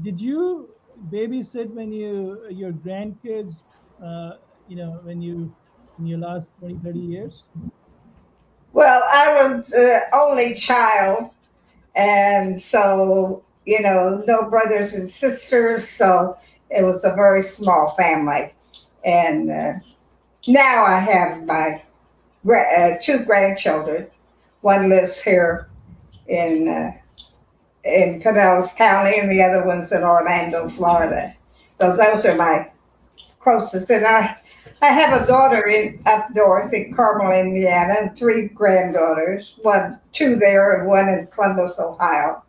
did you babysit when your grandkids, when you last 20, 30 years? well, I was the only child, and so no brothers and sisters, so it was a very small family. And now I have my two grandchildren. One lives here in Pinellas County, and the other one's in Orlando, Florida. So those are my closest. And I have a daughter in up north in Carmel, Indiana, and three granddaughters. Two there, and one in Columbus, Ohio.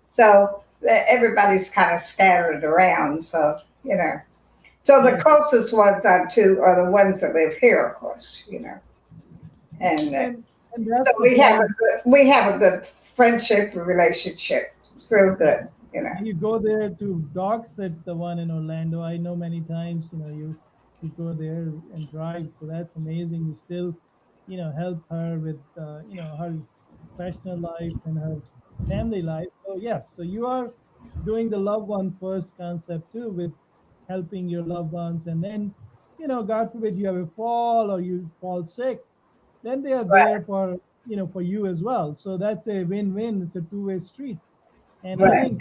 So everybody's kind of scattered around. So the Yes. closest ones I'm to are the ones that live here, of course. And And so that's the point. we have a good friendship relationship. It's real good. And you go there to dog sit the one in Orlando. I know many times, you go there and drive. So that's amazing. You still, help her with, her professional life and her family life. So yes, so you are doing the loved one first concept too, with helping your loved ones, and then, God forbid you have a fall or you fall sick, then they are there Right, for, for you as well. So that's a win-win. It's a two-way street. And I right, think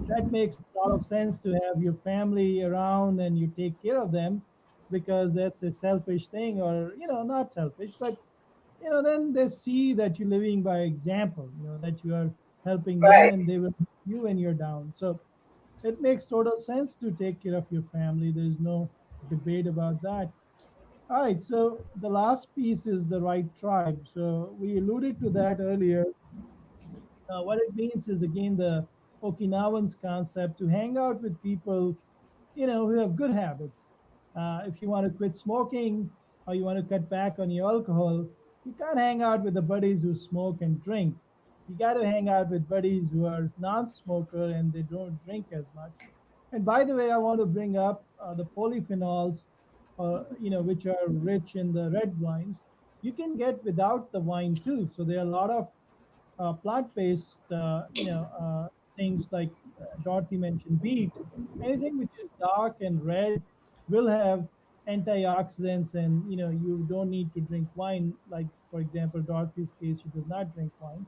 that makes a lot of sense, to have your family around and you take care of them, because that's a selfish thing, or, not selfish, but, then they see that you're living by example, that you are helping them, right. and they will help you when you're down. So it makes total sense to take care of your family. There's no debate about that. All right, so the last piece is the right tribe. So we alluded to that earlier. What it means is, again, the Okinawans concept to hang out with people, who have good habits. If you want to quit smoking, or you want to cut back on your alcohol, you can't hang out with the buddies who smoke and drink. You got to hang out with buddies who are non-smoker and they don't drink as much. And by the way, I want to bring up the polyphenols, which are rich in the red wines. You can get without the wine too. So there are a lot of plant-based, things like Dorothy mentioned, beet. Anything which is dark and red will have antioxidants, and you don't need to drink wine. Like, for example, Dorothy's case, she does not drink wine.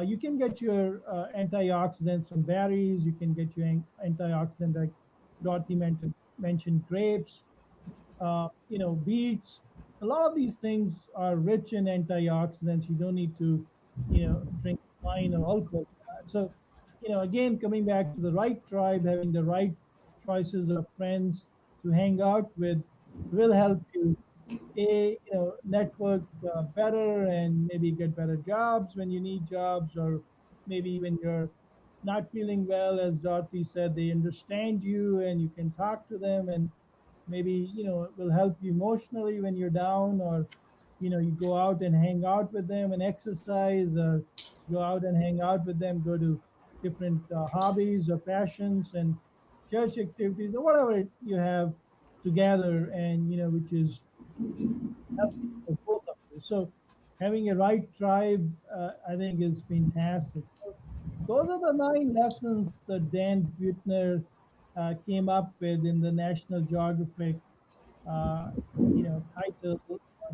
You can get your antioxidants from berries. You can get your antioxidant, like Dorothy mentioned grapes, beets. A lot of these things are rich in antioxidants. You don't need to, drink wine or alcohol for that. So, again, coming back to the right tribe, having the right choices of friends to hang out with will help you, network better, and maybe get better jobs when you need jobs, or maybe when you're not feeling well, as Dorothy said, they understand you and you can talk to them, and maybe, it will help you emotionally when you're down, or, you go out and hang out with them and exercise, or go out and hang out with them, go to different hobbies or passions and church activities, or whatever you have together, and, which is healthy for both of you. So having a right tribe, I think, is fantastic. So those are the 9 lessons that Dan Buettner came up with in the National Geographic, uh, titled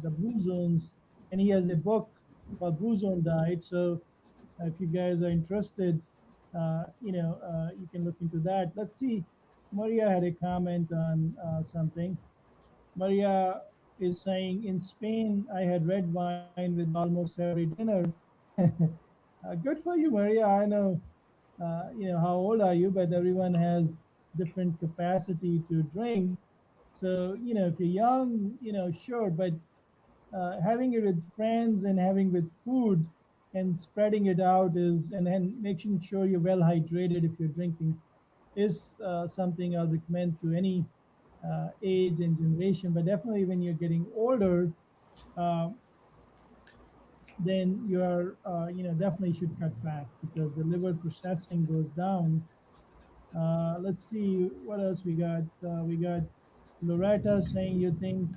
"The Blue Zones," and he has a book called Blue Zone Diet. So if you guys are interested, you can look into that. Let's see. Maria had a comment on something. Maria is saying, in Spain, I had red wine with almost every dinner. Good for you, Maria. I know, how old are you, but everyone has different capacity to drink. So, if you're young, sure, but having it with friends and having with food and spreading it out is, and then making sure you're well hydrated if you're drinking, is something I'll recommend to any age and generation. But definitely when you're getting older, uh, then you're, definitely should cut back, because the liver processing goes down. Let's see what else we got. We got Loretta saying, you think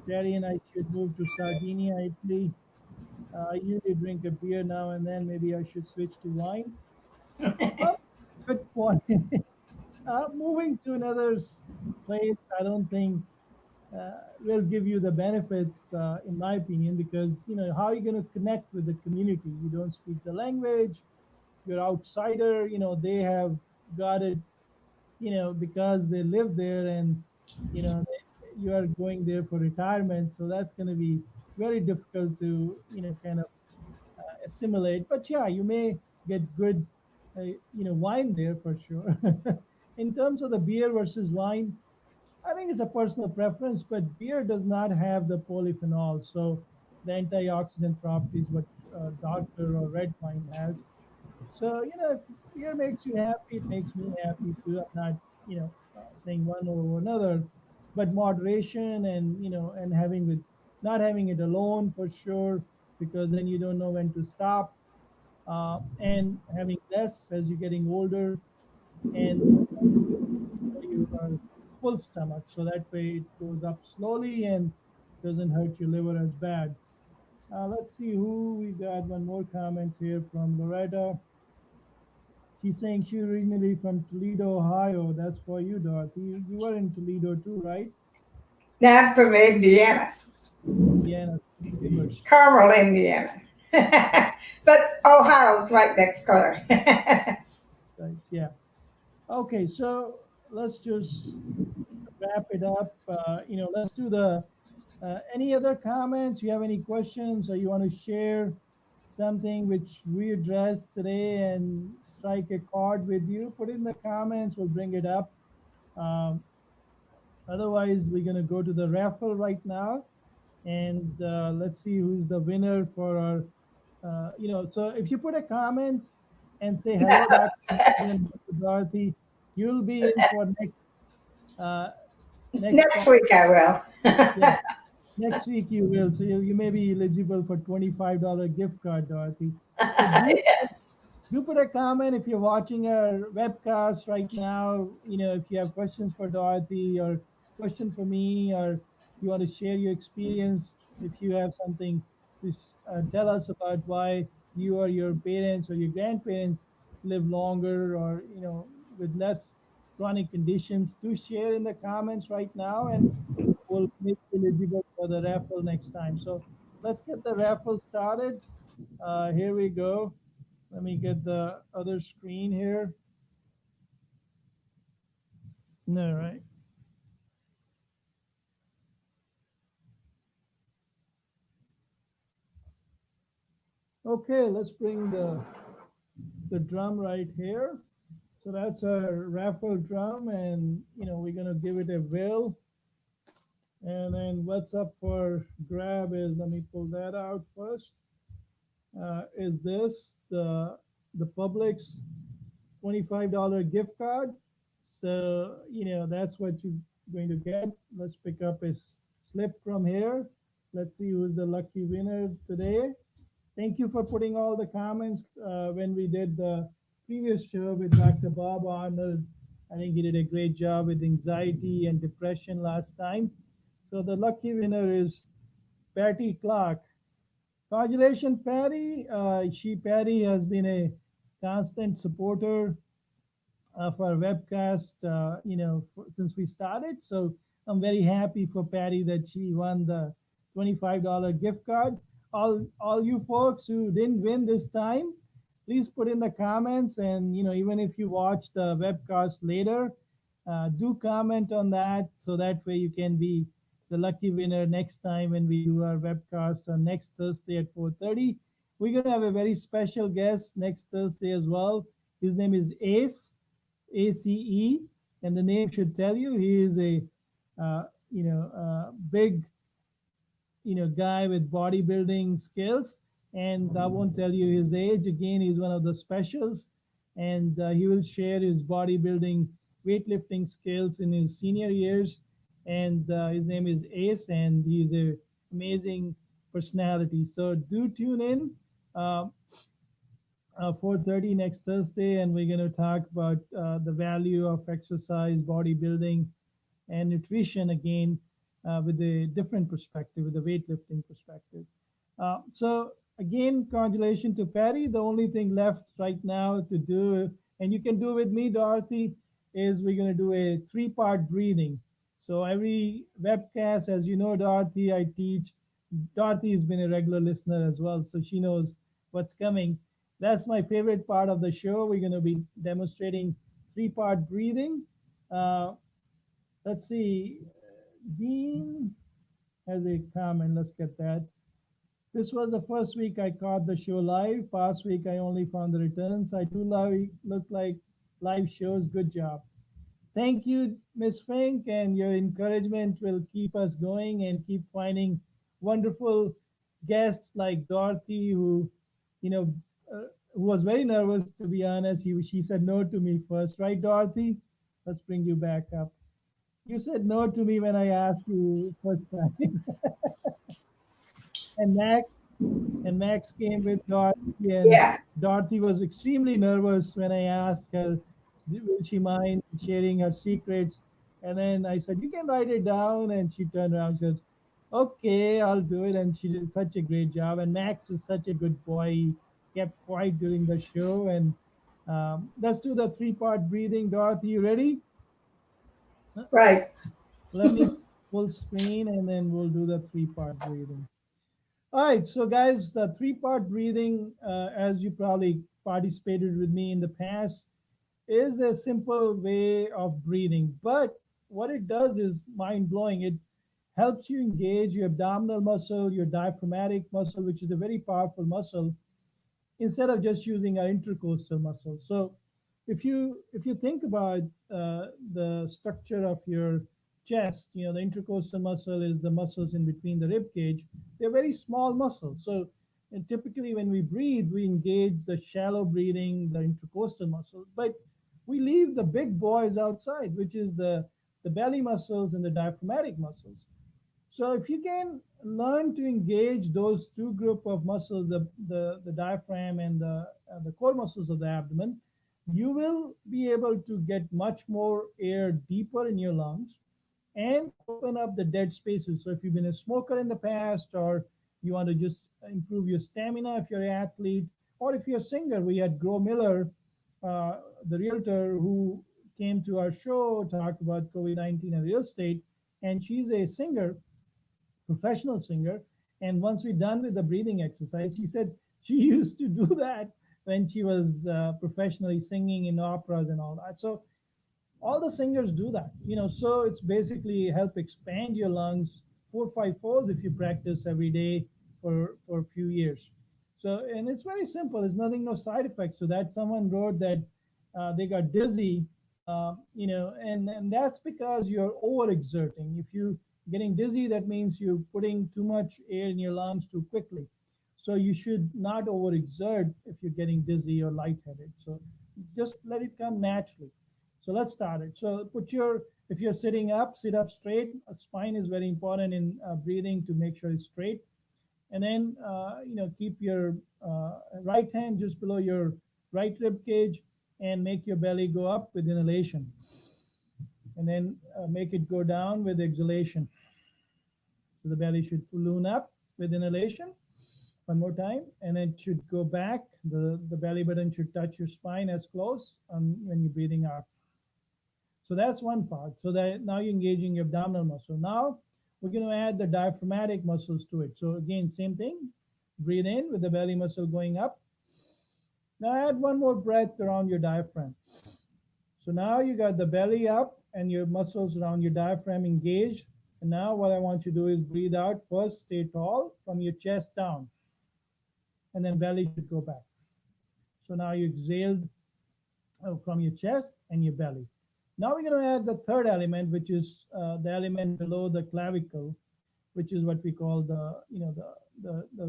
Terry and I should move to Sardinia, Italy. I usually drink a beer now and then. Maybe I should switch to wine. Well, good point. Moving to another place, I don't think will give you the benefits, in my opinion, because, how are you going to connect with the community? You don't speak the language. You're outsider. They have got it, because they live there, and, you are going there for retirement. So that's going to be very difficult to, kind of assimilate. But yeah, you may get good, wine there for sure. In terms of the beer versus wine, I think it's a personal preference, but beer does not have the polyphenol, so the antioxidant properties what darker or red wine has. So, if beer makes you happy, it makes me happy too. I'm not, saying one over another, but moderation, and, and having with not having it alone for sure, because then you don't know when to stop, and having less as you're getting older, and you are full stomach, so that way it goes up slowly and doesn't hurt your liver as bad. Let's see who we got. One more comment here from Loretta. She's saying she originally from Toledo, Ohio. That's for you, Dorothy. You were in Toledo too, right? Not from Indiana, Indiana. Good. Carmel, Indiana. But Ohio's right next door. Right. Yeah. Okay. So let's just wrap it up. Let's do the any other comments? You have any questions or you want to share something which we addressed today and strike a chord with you? Put it in the comments. We'll bring it up. Um, Otherwise, we're going to go to the raffle right now and let's see who's the winner for our, so if you put a comment and say hello, Dr. Mahajan, Dr. Dorothy, you'll be in for uh, next Next week I will. yeah, next week you will. So you may be eligible for $25 gift card, Dorothy. So do put a comment if you're watching our webcast right now. If you have questions for Dorothy or question for me, or you want to share your experience, if you have something to tell us about why you or your parents or your grandparents live longer or with less chronic conditions, do share in the comments right now, and we'll make you eligible for the raffle next time. So let's get the raffle started. Here we go. Let me get the other screen here. No, right. Okay, let's bring the drum right here. So that's our raffle drum, and we're gonna give it a whirl. And then what's up for grab is, let me pull that out first. Is this the Publix $25 gift card? So that's what you're going to get. Let's pick up a slip from here. Let's see who's the lucky winner today. Thank you for putting all the comments when we did the previous show with Dr. Bob Arnold. I think he did a great job with anxiety and depression last time. So the lucky winner is Patty Clark. Congratulations, Patty. Patty has been a constant supporter of our webcast, since we started. So I'm very happy for Patty that she won the $25 gift card. All you folks who didn't win this time, please put in the comments, and even if you watch the webcast later, do comment on that so that way you can be the lucky winner next time when we do our webcast on next Thursday at 4:30. We're going to have a very special guest next Thursday as well. His name is Ace. ACE, and the name should tell you he is a big guy with bodybuilding skills. And I won't tell you his age. Again, he's one of the specials, and he will share his bodybuilding weightlifting skills in his senior years. And his name is Ace, and he's a amazing personality. So do tune in. 4:30 next Thursday, and we're going to talk about the value of exercise, bodybuilding, and nutrition again with a different perspective, with a weightlifting perspective. So again, congratulations to Patty. The only thing left right now to do, and you can do with me, Dorothy, is we're going to do a three-part breathing. So every webcast, as you know, Dorothy, I teach. Dorothy has been a regular listener as well, so she knows what's coming. That's my favorite part of the show. We're going to be demonstrating three-part breathing. Uh, let's see. Dean has a comment. Let's get that. This was the first week I caught the show live. Past week I only found the returns. I do look like live shows. Good job. Thank you, Miss Fink, and your encouragement will keep us going and keep finding wonderful guests like Dorothy, you know, who was very nervous to be honest. She said no to me first, right, Dorothy? Let's bring you back up. You said no to me when I asked you first time, and Max came with Dorothy, and Yeah. Dorothy was extremely nervous when I asked her, will she mind sharing her secrets? And then I said, you can write it down. And she turned around and said, okay, I'll do it. And she did such a great job. And Max is such a good boy. He kept quiet during the show. And Let's do the three-part breathing. Dorothy, you ready? Uh, Right. Let me full screen and then we'll do the three-part breathing. All right, so guys, the three-part breathing, as you probably participated with me in the past, is a simple way of breathing. But what it does is mind blowing. It helps you engage your abdominal muscle, your diaphragmatic muscle, which is a very powerful muscle, instead of just using our intercostal muscle. So if you think about the structure of your chest, the intercostal muscle is the muscles in between the rib cage. They're very small muscles. So and typically when we breathe, we engage the shallow breathing, the intercostal muscle, but we leave the big boys outside, which is the belly muscles and the diaphragmatic muscles. So if you can learn to engage those two group of muscles, the diaphragm and the core muscles of the abdomen, you will be able to get much more air deeper in your lungs and open up the dead spaces. So if you've been a smoker in the past, or you want to just improve your stamina if you're an athlete, or if you're a singer, we had Gro Miller, the realtor who came to our show, talked about COVID-19 and real estate, and she's a singer, professional singer. And once we're done with the breathing exercise, she said she used to do that when she was professionally singing in operas and all that. So all the singers do that, so it's basically help expand your lungs 4 5 folds if you practice every day for a few years. So, and it's very simple, there's nothing, no side effects. So that someone wrote that they got dizzy, and that's because you're overexerting. If you getting dizzy, that means you're putting too much air in your lungs too quickly. So you should not overexert if you're getting dizzy or lightheaded. So just let it come naturally. So let's start it. So if you're sitting up, sit up straight. Spine is very important in breathing, to make sure it's straight. And then, keep your right hand just below your right rib cage, and make your belly go up with inhalation. And then make it go down with exhalation. So the belly should balloon up with inhalation. One more time, and it should go back. The belly button should touch your spine as close when you're breathing out. So that's one part. So that now you're engaging your abdominal muscle. Now we're going to add the diaphragmatic muscles to it. So again, same thing. Breathe in with the belly muscle going up. Now add one more breath around your diaphragm. So now you got the belly up and your muscles around your diaphragm engaged. And now what I want you to do is breathe out first, stay tall from your chest down. And then belly should go back. So now you exhaled from your chest and your belly. Now we're going to add the third element, which is the element below the clavicle, which is what we call the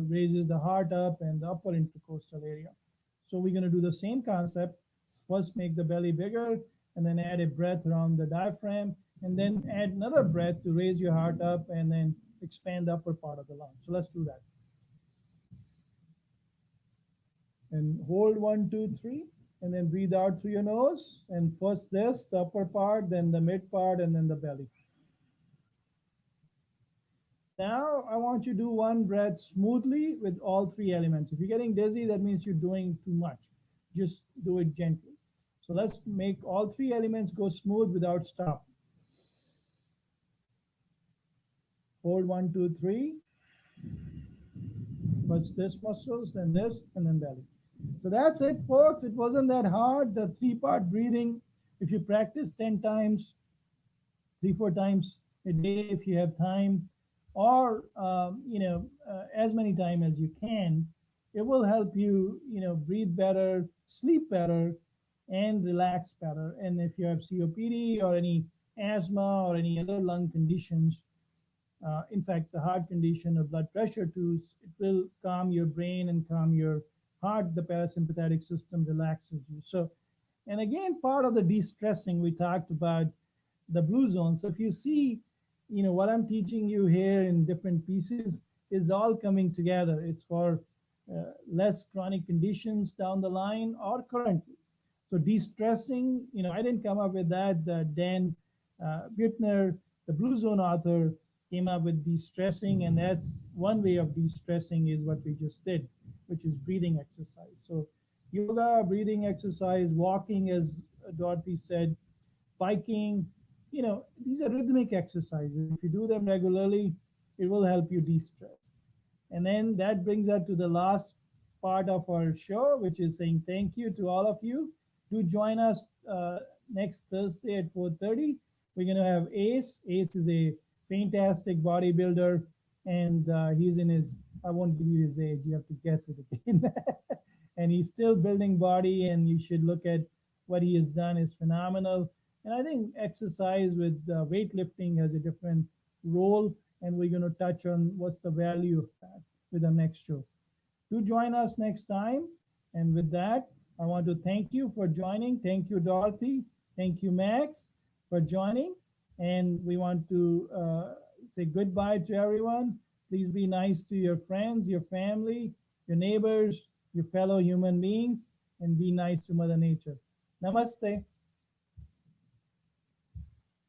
raises the heart up and the upper intercostal area. So we're going to do the same concept. First make the belly bigger, and then add a breath around the diaphragm, and then add another breath to raise your heart up and then expand the upper part of the lung. So let's do that. And hold 1 2 3, and then breathe out through your nose. And first this, the upper part, then the mid part, and then the belly. Now I want you to do one breath smoothly with all three elements. If you're getting dizzy, that means you're doing too much. Just do it gently. So let's make all three elements go smooth without stop. Hold 1 2 3. First this muscles, then this, and then belly. So that's it, folks. It wasn't that hard. The three-part breathing, if you practice 10 times, 3 4 times a day, if you have time, or as many times as you can, it will help you, breathe better, sleep better, and relax better. And if you have COPD or any asthma or any other lung conditions, in fact, the heart condition or blood pressure too, it will calm your brain and calm your heart. The parasympathetic system relaxes you. So, and again, part of the de-stressing, we talked about the blue zone. So if you see, what I'm teaching you here in different pieces is all coming together. It's for less chronic conditions down the line or currently. So de-stressing, I didn't come up with that. Dan Buettner, the blue zone author, came up with de-stressing, and that's one way of de-stressing is what we just did, which is breathing exercise. So yoga, breathing exercise, walking, as Dorothy said, biking. These are rhythmic exercises. If you do them regularly, it will help you de-stress. And then that brings us to the last part of our show, which is saying thank you to all of you. Do join us next Thursday at 4:30. We're going to have Ace. Ace is a fantastic bodybuilder, and he's in his, I won't give you his age, you have to guess it again. And he's still building body, and you should look at what he has done is phenomenal. And I think exercise with weightlifting has a different role, and we're going to touch on what's the value of that with the next show. Do join us next time. And with that, I want to thank you for joining. Thank you, Dorothy. Thank you, Max, for joining. And we want to say goodbye to everyone. Please be nice to your friends, your family, your neighbors, your fellow human beings, and be nice to Mother Nature. Namaste.